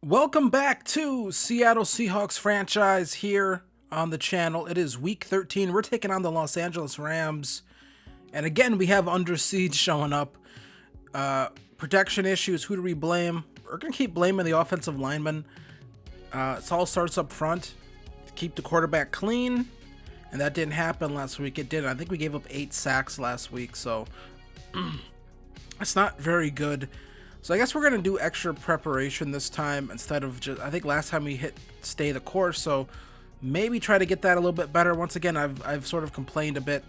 Welcome back to Seattle Seahawks franchise here on the channel. It is week 13. We're taking on the Los Angeles Rams. And again, we have Under Siege showing up. Protection issues, who do we blame? We're going to keep blaming the offensive lineman. It all starts up front. Keep the quarterback clean. And that didn't happen last week. It did. I think we gave up 8 sacks last week. So it's not very good. So I guess we're going to do extra preparation this time instead of just, I think last time we hit stay the course, so maybe try to get that a little bit better. Once again, I've sort of complained a bit.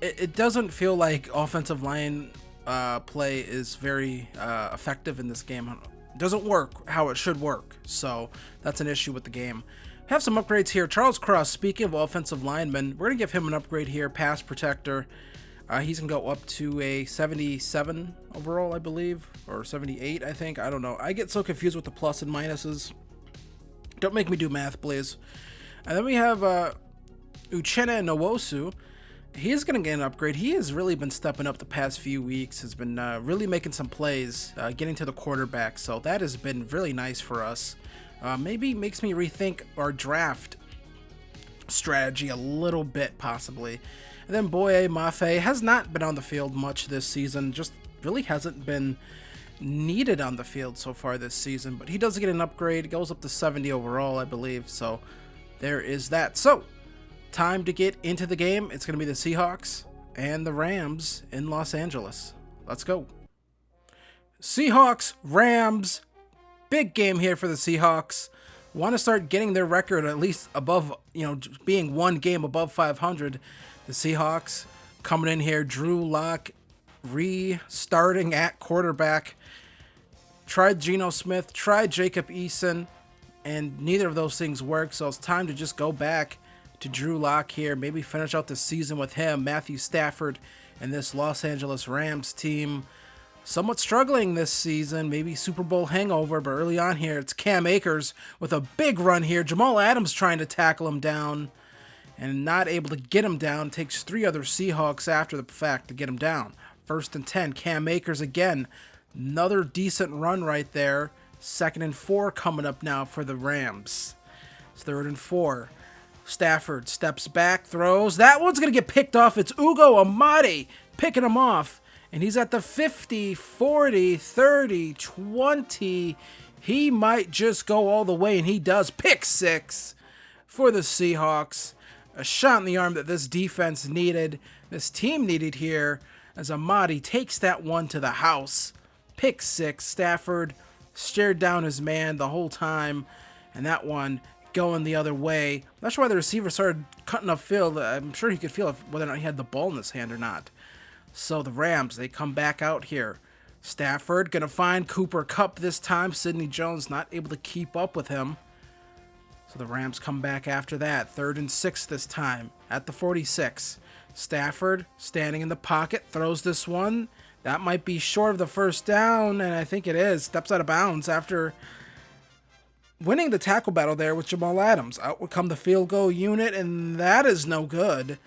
It doesn't feel like offensive line play is very effective in this game. It doesn't work how it should work, so that's an issue with the game. Have some upgrades here. Charles Cross, speaking of offensive linemen, we're going to give him an upgrade here, pass protector. He's going to go up to a 77 overall, I believe, or 78, I think. I don't know. I get so confused with the plus and minuses. Don't make me do math, please. And then we have Uchenna Nwosu. He's going to get an upgrade. He has really been stepping up the past few weeks, has been really making some plays, getting to the quarterback. So that has been really nice for us. Maybe makes me rethink our draft strategy a little bit, possibly. And then Boye Mafe has not been on the field much this season, just really hasn't been needed on the field so far this season, but he does get an upgrade. It goes up to 70 overall, I believe, so there is that. So, time to get into the game. It's going to be the Seahawks and the Rams in Los Angeles. Let's go. Seahawks, Rams, big game here for the Seahawks. Want to start getting their record at least above, being one game above 500. The Seahawks coming in here, Drew Lock restarting at quarterback. Tried Geno Smith, tried Jacob Eason, and neither of those things worked, so it's time to just go back to Drew Lock here, maybe finish out the season with him. Matthew Stafford and this Los Angeles Rams team somewhat struggling this season, maybe Super Bowl hangover, but early on here, it's Cam Akers with a big run here. Jamal Adams trying to tackle him down and not able to get him down. Takes 3 other Seahawks after the fact to get him down. 1st and 10, Cam Akers again. Another decent run right there. 2nd and 4 coming up now for the Rams. 3rd and 4. Stafford steps back, throws. That one's going to get picked off. It's Ugo Amadi picking him off. And he's at the 50, 40, 30, 20. He might just go all the way, and he does. Pick 6 for the Seahawks. A shot in the arm that this defense needed, this team needed here, as Amadi takes that one to the house. Pick 6. Stafford stared down his man the whole time, and that one going the other way. Not sure why the receiver started cutting upfield. I'm sure he could feel whether or not he had the ball in his hand or not. So the Rams, they come back out here. Stafford going to find Cooper Kupp this time. Sidney Jones not able to keep up with him. So the Rams come back after that. 3rd and 6 this time at the 46. Stafford standing in the pocket, throws this one. That might be short of the first down, and I think it is. Steps out of bounds after winning the tackle battle there with Jamal Adams. Out would come the field goal unit, and that is no good.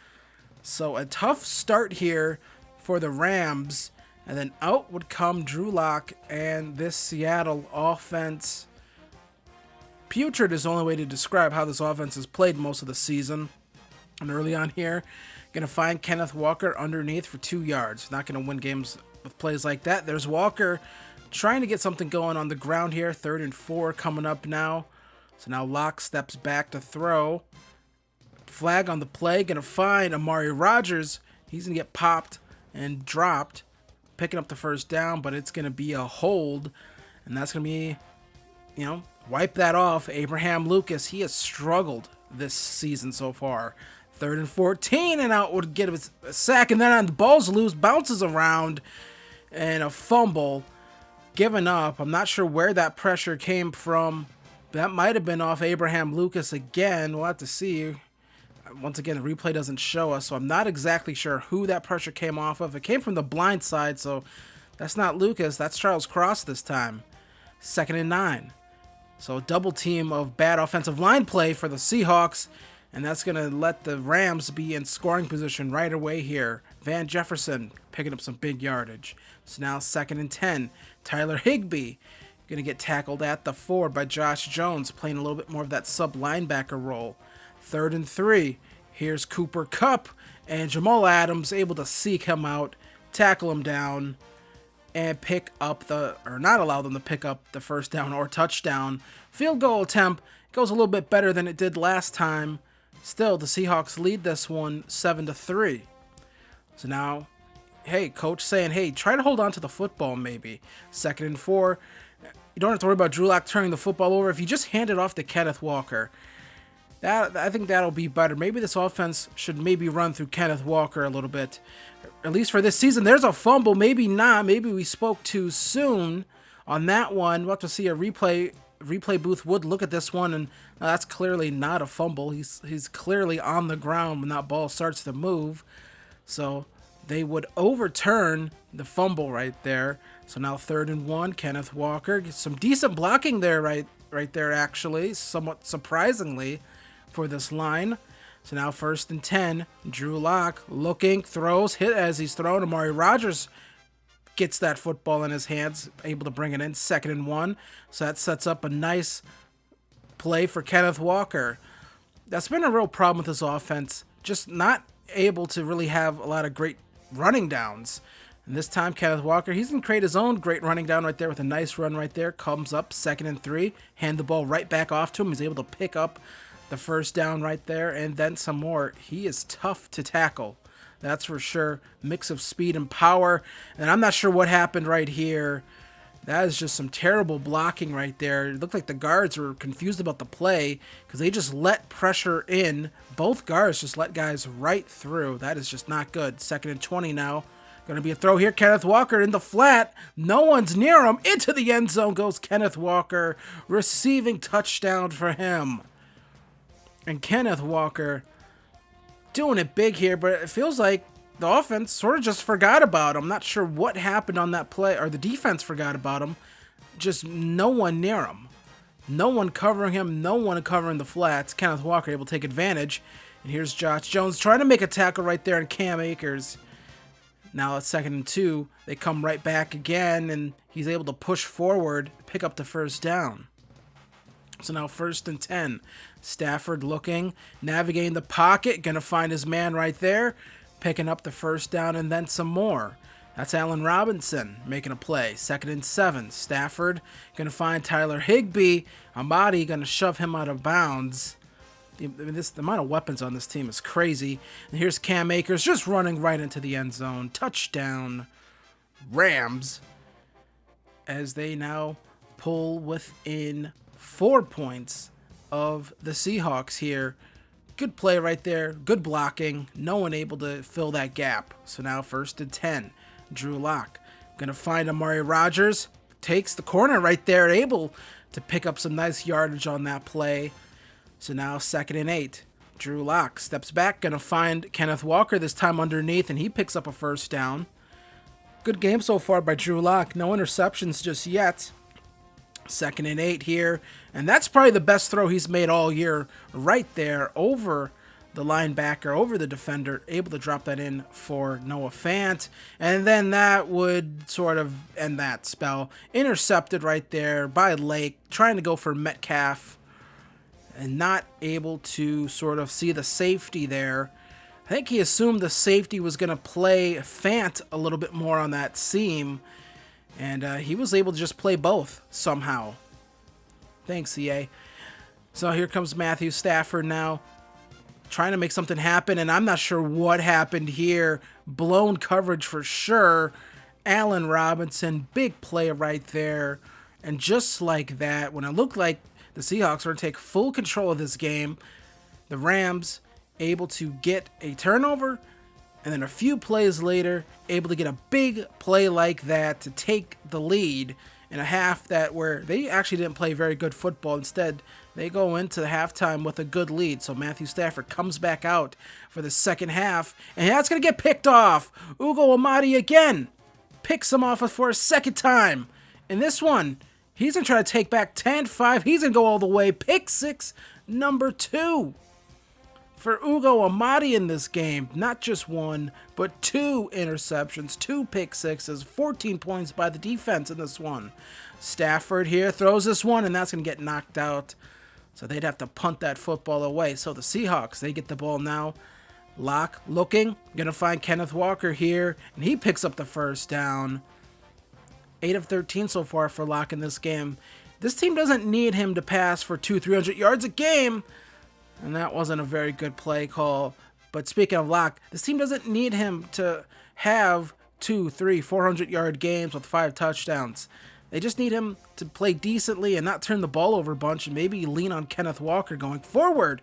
So a tough start here for the Rams, and then out would come Drew Lock and this Seattle offense. Putrid is the only way to describe how this offense has played most of the season. And early on here, going to find Kenneth Walker underneath for 2 yards. Not going to win games with plays like that. There's Walker trying to get something going on the ground here. 3rd and 4 coming up now. So now Locke steps back to throw. Flag on the play. Going to find Amari Rodgers. He's going to get popped and dropped. Picking up the first down, but it's going to be a hold. And that's going to be, wipe that off. Abraham Lucas, he has struggled this season so far. 3rd and 14, and out would get a sack, and then on the ball's loose, bounces around, and a fumble. Given up. I'm not sure where that pressure came from. That might have been off Abraham Lucas again. We'll have to see. Once again, the replay doesn't show us, so I'm not exactly sure who that pressure came off of. It came from the blind side, so that's not Lucas. That's Charles Cross this time. 2nd and 9. So a double team of bad offensive line play for the Seahawks, and that's going to let the Rams be in scoring position right away here. Van Jefferson picking up some big yardage. So now 2nd and 10. Tyler Higbee going to get tackled at the 4 by Josh Jones, playing a little bit more of that sub-linebacker role. 3rd and 3. Here's Cooper Kupp, and Jamal Adams able to seek him out, tackle him down, and pick up not allow them to pick up the first down or touchdown. Field goal attempt goes a little bit better than it did last time. Still, the Seahawks lead this one 7-3. So now, hey, coach saying, hey, try to hold on to the football maybe. 2nd and 4. You don't have to worry about Drew Lock turning the football over. If you just hand it off to Kenneth Walker, I think that'll be better. Maybe this offense should maybe run through Kenneth Walker a little bit. At least for this season. There's a fumble. Maybe not. Maybe we spoke too soon on that one. We'll have to see a replay booth would look at this one, and that's clearly not a fumble. He's clearly on the ground when that ball starts to move. So they would overturn the fumble right there. So now 3rd and 1, Kenneth Walker. Gets some decent blocking there right there, actually, somewhat surprisingly for this line. So now 1st and 10, Drew Lock looking, throws, hit as he's thrown. Amari Rodgers gets that football in his hands, able to bring it in. 2nd and 1. So that sets up a nice play for Kenneth Walker. That's been a real problem with this offense, just not able to really have a lot of great running downs. And this time, Kenneth Walker, he's going to create his own great running down right there with a nice run right there. Comes up 2nd and 3, hand the ball right back off to him. He's able to pick up the first down right there and then some more. He is tough to tackle. That's for sure. Mix of speed and power. And I'm not sure what happened right here. That is just some terrible blocking right there. It looked like the guards were confused about the play because they just let pressure in. Both guards just let guys right through. That is just not good. 2nd and 20 now. Going to be a throw here. Kenneth Walker in the flat. No one's near him. Into the end zone goes Kenneth Walker. Receiving touchdown for him. And Kenneth Walker doing it big here, but it feels like the offense sort of just forgot about him. Not sure what happened on that play, or the defense forgot about him. Just no one near him. No one covering him, no one covering the flats. Kenneth Walker able to take advantage. And here's Josh Jones trying to make a tackle right there, and Cam Akers. Now it's 2nd and 2. They come right back again, and he's able to push forward, pick up the first down. So now 1st and 10. Stafford looking, navigating the pocket, going to find his man right there, picking up the first down and then some more. That's Allen Robinson making a play. 2nd and 7. Stafford going to find Tyler Higbee. Amadi going to shove him out of bounds. The amount of weapons on this team is crazy. And here's Cam Akers just running right into the end zone. Touchdown, Rams, as they now pull within 4 points of the Seahawks here. Good play right there. Good blocking. No one able to fill that gap. So now 1st and 10. Drew Lock going to find Amari Rodgers. Takes the corner right there. Able to pick up some nice yardage on that play. So now 2nd and 8. Drew Lock steps back. Going to find Kenneth Walker this time underneath, and he picks up a first down. Good game so far by Drew Lock. No interceptions just yet. 2nd and 8 here, and that's probably the best throw he's made all year right there over the linebacker, over the defender, able to drop that in for Noah Fant, and then that would sort of end that spell. Intercepted right there by Lake, trying to go for Metcalf and not able to sort of see the safety there. I think he assumed the safety was going to play Fant a little bit more on that seam, and he was able to just play both somehow. Thanks, EA. So here comes Matthew Stafford now, trying to make something happen, and I'm not sure what happened here. Blown coverage for sure. Allen Robinson, big play right there. And just like that, when it looked like the Seahawks were going to take full control of this game, the Rams able to get a turnover, and then a few plays later, able to get a big play like that to take the lead in a half that where they actually didn't play very good football. Instead, they go into the halftime with a good lead. So Matthew Stafford comes back out for the second half, and that's going to get picked off. Ugo Amadi again picks him off for a second time. In this one, he's going to try to take back 10-5. He's going to go all the way. Pick six, number 2. for Ugo Amadi in this game. Not just one, but 2 interceptions, 2 pick sixes, 14 points by the defense in this one. Stafford here throws this one, and that's going to get knocked out. So they'd have to punt that football away. So the Seahawks, they get the ball now. Locke looking, going to find Kenneth Walker here, and he picks up the first down. 8 of 13 so far for Locke in this game. This team doesn't need him to pass for 200-300 yards a game, and that wasn't a very good play call. But speaking of Locke, this team doesn't need him to have 200, 300, 400-yard games with 5 touchdowns. They just need him to play decently and not turn the ball over a bunch, and maybe lean on Kenneth Walker going forward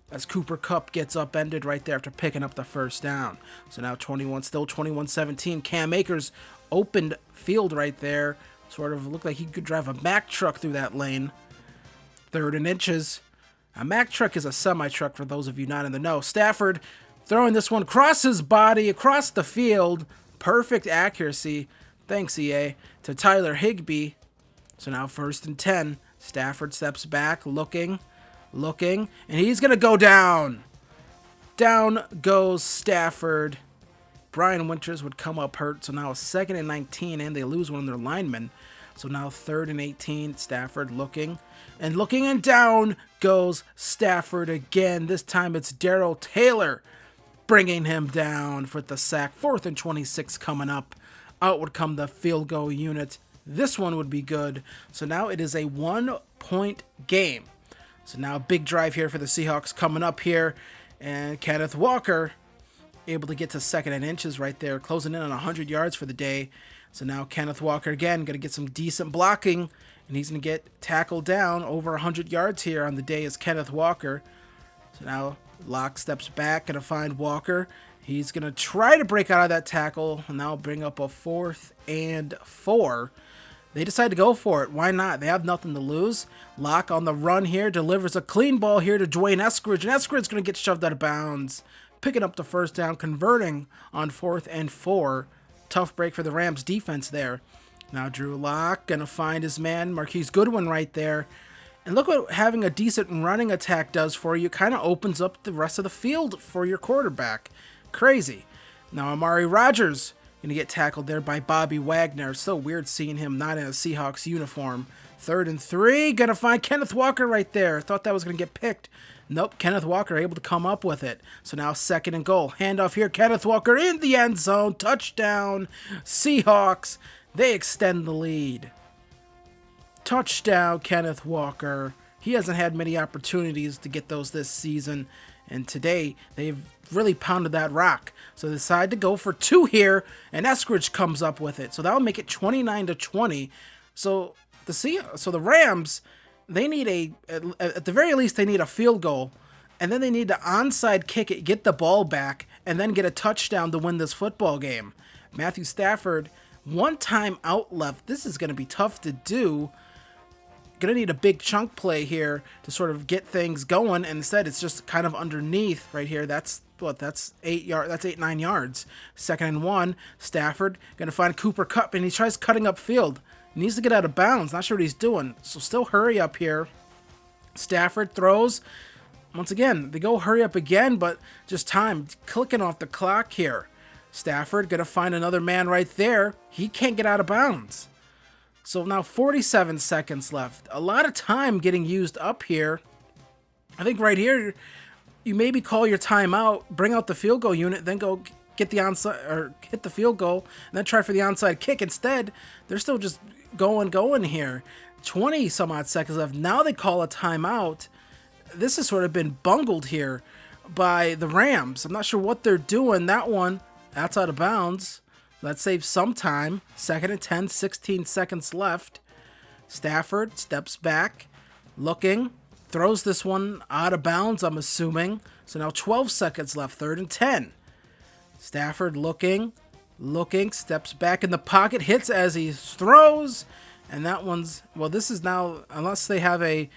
as Cooper Kupp gets upended right there after picking up the first down. So now 21-17. Cam Akers opened field right there. Sort of looked like he could drive a Mack truck through that lane. 3rd and inches. A Mack truck is a semi-truck for those of you not in the know. Stafford throwing this one across his body, across the field. Perfect accuracy. Thanks, EA. To Tyler Higbee. So now 1st and 10. Stafford steps back, looking, and he's going to go down. Down goes Stafford. Brian Winters would come up hurt, so now 2nd and 19, and they lose one of their linemen. So now 3rd and 18, Stafford looking, and down goes Stafford again. This time it's Darrell Taylor bringing him down for the sack. 4th and 26 coming up. Out would come the field goal unit. This one would be good. So now it is a 1-point game. So now a big drive here for the Seahawks coming up here, and Kenneth Walker able to get to 2nd and inches right there, closing in on 100 yards for the day. So now Kenneth Walker again going to get some decent blocking, and he's going to get tackled down over 100 yards here on the day as Kenneth Walker. So now Locke steps back, going to find Walker. He's going to try to break out of that tackle, and now bring up a 4th and 4. They decide to go for it. Why not? They have nothing to lose. Locke on the run here delivers a clean ball here to Dwayne Eskridge, and Eskridge's going to get shoved out of bounds, picking up the first down, converting on 4th and 4. Tough break for the Rams defense there. Now Drew Lock going to find his man, Marquise Goodwin, right there. And look what having a decent running attack does for you. Kind of opens up the rest of the field for your quarterback. Crazy. Now Amari Rodgers going to get tackled there by Bobby Wagner. So weird seeing him not in a Seahawks uniform. 3rd and 3. Going to find Kenneth Walker right there. Thought that was going to get picked. Nope, Kenneth Walker able to come up with it. So now 2nd and goal. Handoff here. Kenneth Walker in the end zone. Touchdown. Seahawks. They extend the lead. Touchdown, Kenneth Walker. He hasn't had many opportunities to get those this season. And today, they've really pounded that rock. So they decide to go for 2 here. And Eskridge comes up with it. So that'll make it 29-20. So the Rams, they need at the very least, they need a field goal, and then they need to onside kick it, get the ball back, and then get a touchdown to win this football game. Matthew Stafford, 1 time out left. This is going to be tough to do. Going to need a big chunk play here to sort of get things going, and instead it's just kind of underneath right here. That's 8 yards. That's 8-9 yards. 2nd and 1. Stafford going to find Cooper Kupp, and he tries cutting up field. Needs to get out of bounds. Not sure what he's doing. So still hurry up here. Stafford throws. Once again, they go hurry up again, but just time clicking off the clock here. Stafford going to find another man right there. He can't get out of bounds. So now 47 seconds left. A lot of time getting used up here. I think right here, you maybe call your timeout, bring out the field goal unit, then go get the onside or hit the field goal, and then try for the onside kick. Instead, they're still just going here. 20 some odd seconds left. Now they call a timeout. This has sort of been bungled here by the Rams. I'm not sure what they're doing. That one, that's out of bounds. That saves some time. 2nd and 10, 16 seconds left. Stafford steps back, looking, throws this one out of bounds, I'm assuming. So now 12 seconds left, 3rd and 10. Stafford looking, steps back in the pocket, hits as he throws, and that one's, well, this is now, unless they have a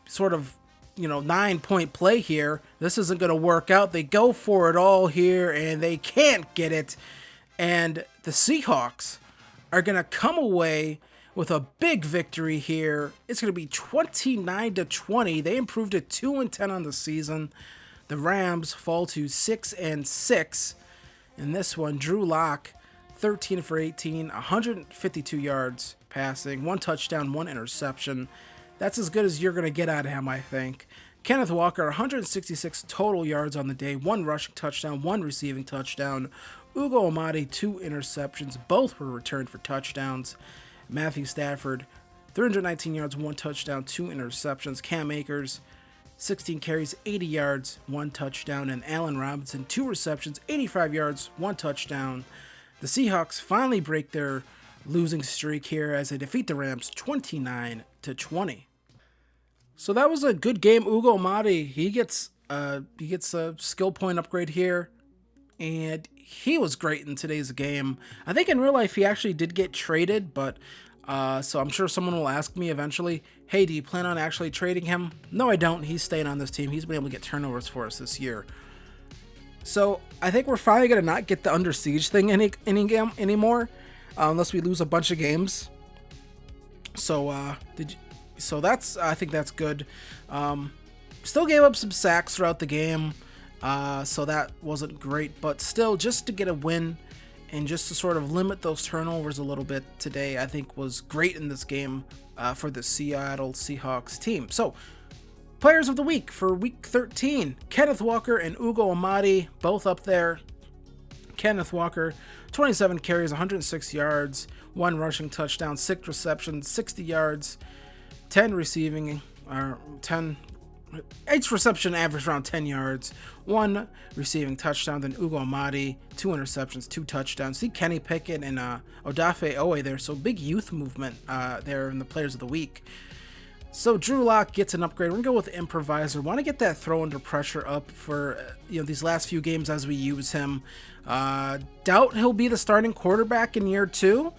sort of, 9-point play here, this isn't going to work out. They go for it all here, and they can't get it, and the Seahawks are going to come away with a big victory here. It's going to be 29-20. They improved to 2-10 on the season. The Rams fall to 6-6 in this one. Drew Lock, 13 for 18, 152 yards passing, 1 touchdown, 1 interception. That's as good as you're going to get out of him, I think. Kenneth Walker, 166 total yards on the day, 1 rushing touchdown, 1 receiving touchdown. Ugo Amadi, 2 interceptions, both were returned for touchdowns. Matthew Stafford, 319 yards, 1 touchdown, 2 interceptions. Cam Akers, 16 carries, 80 yards, 1 touchdown. And Allen Robinson, 2 receptions, 85 yards, 1 touchdown. The Seahawks finally break their losing streak here as they defeat the Rams 29-20. So that was a good game. Ugo Amadi, he gets a skill point upgrade here, and he was great in today's game. I think in real life he actually did get traded, but so I'm sure someone will ask me eventually, hey, do you plan on actually trading him? No, I don't. He's staying on this team. He's been able to get turnovers for us this year. So I think we're finally going to not get the under siege thing anymore, unless we lose a bunch of games. So I think that's good. Still gave up some sacks throughout the game, so that wasn't great, but still, just to get a win and just to sort of limit those turnovers a little bit today, I think was great in this game for the Seattle Seahawks team. So, players of the week for week 13, Kenneth Walker and Ugo Amadi, both up there. Kenneth Walker, 27 carries, 106 yards, 1 rushing touchdown, 6 receptions, 60 yards, 10 receiving, each reception averaged around 10 yards, 1 receiving touchdown. Then Ugo Amadi, 2 interceptions, 2 touchdowns. See Kenny Pickett and Odafe Owe there, so big youth movement there in the players of the week. So Drew Lock gets an upgrade. We're gonna go with improviser. Want to get that throw under pressure up for these last few games as we use him. Doubt he'll be the starting quarterback in year 2.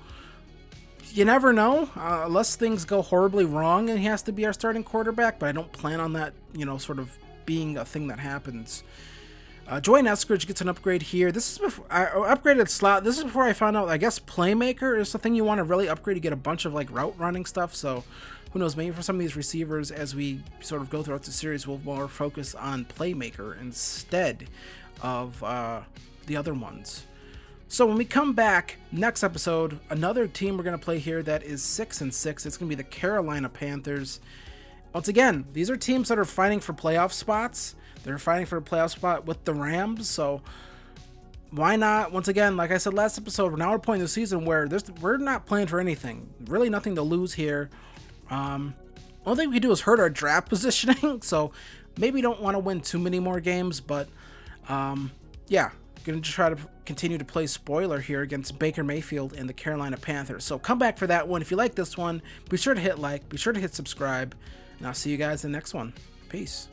You never know, unless things go horribly wrong and he has to be our starting quarterback, but I don't plan on that, sort of being a thing that happens. Joyne Eskridge gets an upgrade here. This is before I upgraded slot. This is before I found out, I guess, playmaker is the thing you want to really upgrade to get a bunch of route running stuff. So who knows, maybe for some of these receivers, as we sort of go throughout the series, we'll more focus on playmaker instead of the other ones. So when we come back next episode, another team we're going to play here that is 6-6. It's going to be the Carolina Panthers. Once again, these are teams that are fighting for playoff spots. They're fighting for a playoff spot with the Rams. So why not? Once again, like I said last episode, we're now at a point in the season where we're not playing for anything. Really nothing to lose here. Only thing we can do is hurt our draft positioning. So maybe don't want to win too many more games. But yeah. Going to try to continue to play spoiler here against Baker Mayfield and the Carolina Panthers. So come back for that one. If you like this one, be sure to hit like, be sure to hit subscribe, and I'll see you guys in the next one. Peace.